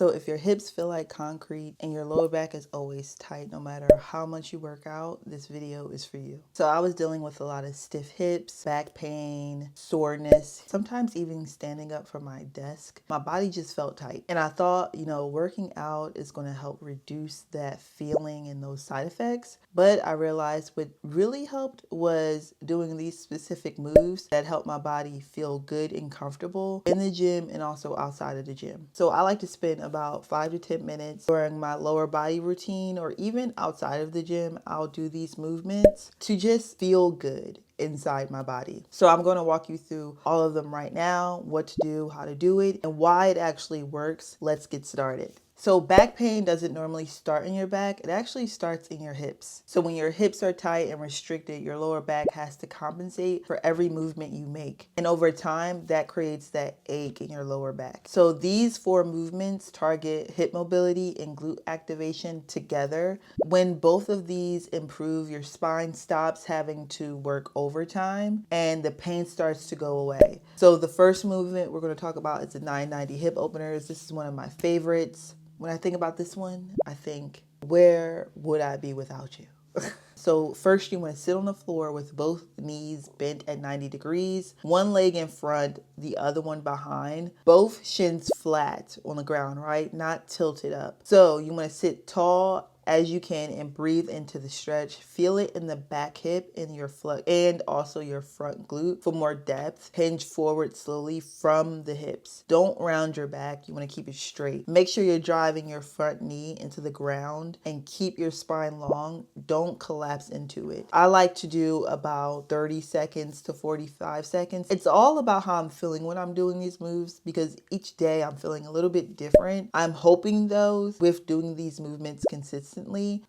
So if your hips feel like concrete and your lower back is always tight, no matter how much you work out, this video is for you. So I was dealing with a lot of stiff hips, back pain, soreness, sometimes even standing up from my desk. My body just felt tight. And I thought, working out is going to help reduce that feeling and those side effects. But I realized what really helped was doing these specific moves that help my body feel good and comfortable in the gym and also outside of the gym. So I like to spend about 5 to 10 minutes during my lower body routine, or even outside of the gym. I'll do these movements to just feel good inside my body. So I'm going to walk you through all of them right now, what to do, how to do it, and why it actually works. Let's get started. So back pain doesn't normally start in your back. It actually starts in your hips. So when your hips are tight and restricted, your lower back has to compensate for every movement you make. And over time, that creates that ache in your lower back. So these 4 movements target hip mobility and glute activation together. When both of these improve, your spine stops having to work overtime and the pain starts to go away. So the first movement we're going to talk about is the 990 hip openers. This is one of my favorites. When I think about this one, I think, where would I be without you? So first you want to sit on the floor with both knees bent at 90 degrees, one leg in front, the other one behind, both shins flat on the ground, right? Not tilted up. So you want to sit tall as you can and breathe into the stretch. Feel it in the back hip and your and also your front glute for more depth. Hinge forward slowly from the hips. Don't round your back. You want to keep it straight. Make sure you're driving your front knee into the ground and keep your spine long. Don't collapse into it. I like to do about 30 seconds to 45 seconds. It's all about how I'm feeling when I'm doing these moves, because each day I'm feeling a little bit different. I'm hoping though, with doing these movements consistently,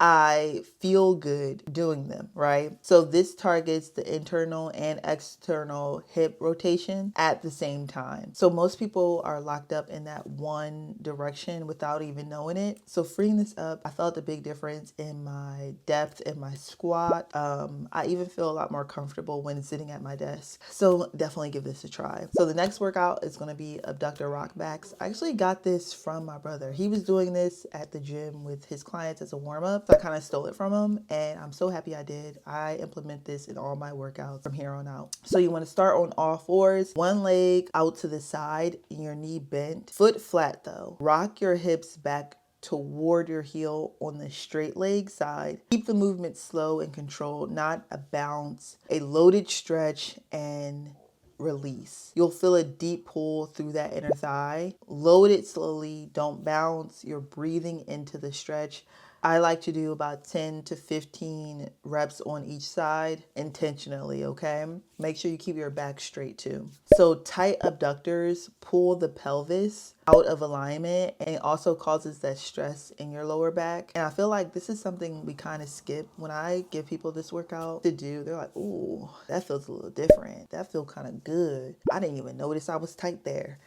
I feel good doing them, right? So this targets the internal and external hip rotation at the same time. So most people are locked up in that one direction without even knowing it. So freeing this up, I felt a big difference in my depth in my squat. I even feel a lot more comfortable when sitting at my desk. So definitely give this a try. So the next workout is going to be abductor rock backs. I actually got this from my brother. He was doing this at the gym with his clients as a warm-up. So I kind of stole it from him, and I'm so happy I did. I implement this in all my workouts from here on out. So you want to start on all fours, one leg out to the side, your knee bent, foot flat though. Rock your hips back toward your heel on the straight leg side. Keep the movement slow and controlled, not a bounce. A loaded stretch and release. You'll feel a deep pull through that inner thigh. Load it slowly, don't bounce. You're breathing into the stretch. I like to do about 10 to 15 reps on each side intentionally, okay? Make sure you keep your back straight too. So tight abductors pull the pelvis out of alignment, and it also causes that stress in your lower back. And I feel like this is something we kind of skip. When I give people this workout to do, they're like, ooh, that feels a little different. That feels kind of good. I didn't even notice I was tight there.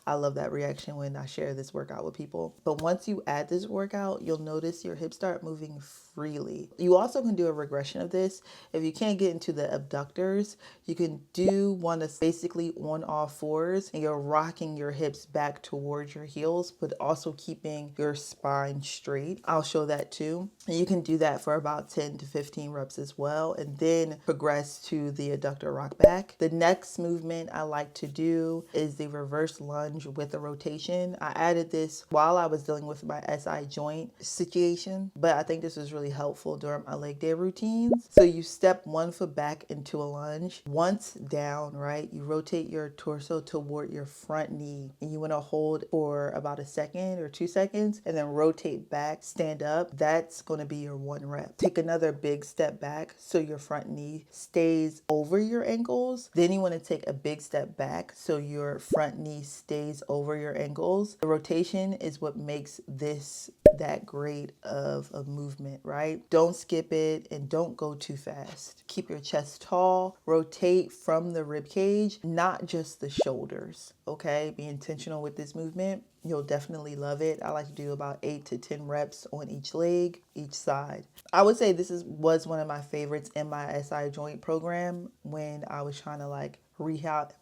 I love that reaction when I share this workout with people. But once you add this workout, you'll notice your hips start moving freely. You also can do a regression of this. If you can't get into the abductors, you can do one that's basically on all fours and you're rocking your hips back towards your heels, but also keeping your spine straight. I'll show that too. And you can do that for about 10 to 15 reps as well, and then progress to the adductor rock back. The next movement I like to do is the reverse lunge with a rotation. I added this while I was dealing with my SI joint situation, but I think this was really helpful during my leg day routines. So you step one foot back into a lunge. Once down, right, you rotate your torso toward your front knee, and you want to hold for about a second or 2 seconds and then rotate back, stand up. That's going to be your 1 rep. Take another big step back so your front knee stays over your ankles. Then you want to take a big step back so your front knee stays over your ankles. The rotation is what makes this that great of a movement, right? Don't skip it and don't go too fast. Keep your chest tall, rotate from the rib cage, not just the shoulders, okay? Be intentional with this movement. You'll definitely love it. I like to do about 8 to 10 reps on each leg, each side. I would say this was one of my favorites in my SI joint program when I was trying to rehab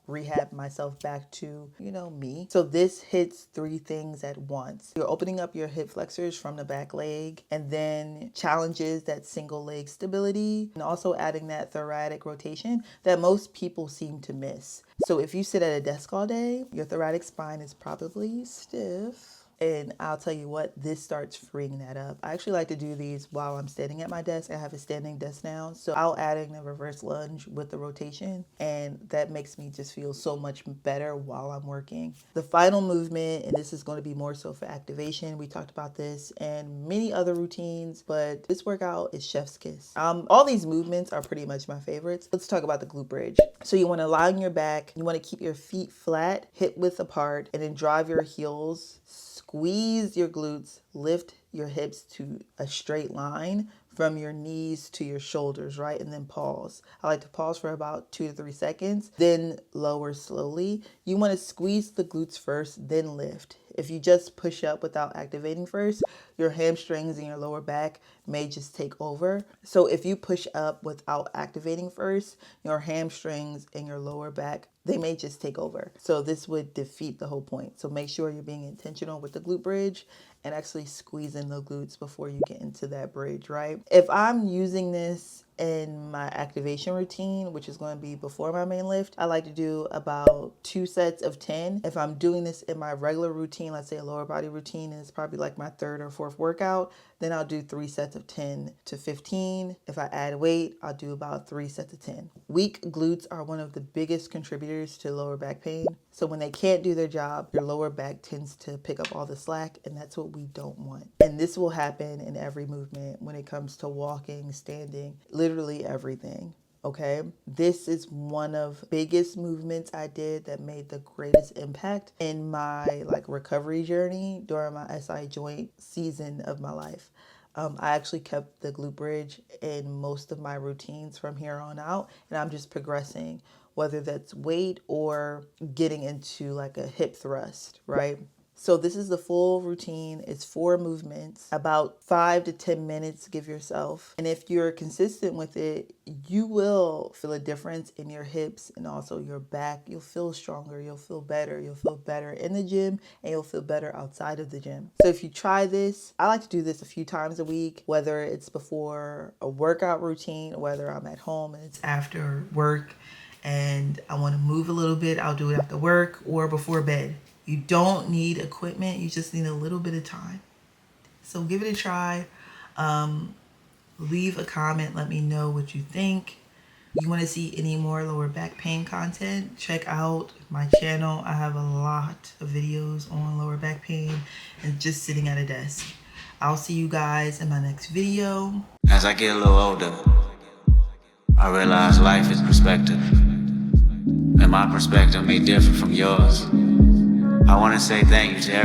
myself back to, me. So this hits 3 things at once. You're opening up your hip flexors from the back leg, and then challenges that single leg stability, and also adding that thoracic rotation that most people seem to miss. So if you sit at a desk all day, your thoracic spine is probably stiff. And I'll tell you what, this starts freeing that up. I actually like to do these while I'm standing at my desk. I have a standing desk now. So I'll add in a reverse lunge with the rotation, and that makes me just feel so much better while I'm working. The final movement, and this is going to be more so for activation. We talked about this and many other routines, but this workout is chef's kiss. All these movements are pretty much my favorites. Let's talk about the glute bridge. So you want to lie on your back. You want to keep your feet flat, hip width apart, and then drive your heels. Squeeze your glutes, lift your hips to a straight line from your knees to your shoulders, right? And then pause. I like to pause for about 2 to 3 seconds, then lower slowly. You want to squeeze the glutes first, then lift. If you just push up without activating first, your hamstrings and your lower back may just take over. So if you push up without activating first, your hamstrings and your lower back, they may just take over. So this would defeat the whole point. So make sure you're being intentional with the glute bridge and actually squeezing the glutes before you get into that bridge, right? If I'm using this in my activation routine, which is going to be before my main lift, I like to do about 2 sets of 10. If I'm doing this in my regular routine, let's say a lower body routine, and it's probably like my 3rd or 4th workout, then I'll do 3 sets of 10 to 15. If I add weight, I'll do about 3 sets of 10. Weak glutes are one of the biggest contributors to lower back pain. So when they can't do their job, your lower back tends to pick up all the slack, and that's what we don't want. And this will happen in every movement when it comes to walking, standing, literally everything. Okay, this is one of the biggest movements I did that made the greatest impact in my recovery journey during my SI joint season of my life. I actually kept the glute bridge in most of my routines from here on out, and I'm just progressing, whether that's weight or getting into like a hip thrust, right? So this is the full routine. It's 4 movements, about 5 to 10 minutes, give yourself. And if you're consistent with it, you will feel a difference in your hips and also your back. You'll feel stronger. You'll feel better. You'll feel better in the gym, and you'll feel better outside of the gym. So if you try this, I like to do this a few times a week, whether it's before a workout routine, or whether I'm at home and it's after work and I want to move a little bit, I'll do it after work or before bed. You don't need equipment. You just need a little bit of time. So give it a try. Leave a comment. Let me know what you think. You want to see any more lower back pain content? Check out my channel. I have a lot of videos on lower back pain and just sitting at a desk. I'll see you guys in my next video. As I get a little older, I realize life is perspective. And my perspective may differ from yours. I want to say thank you to everyone.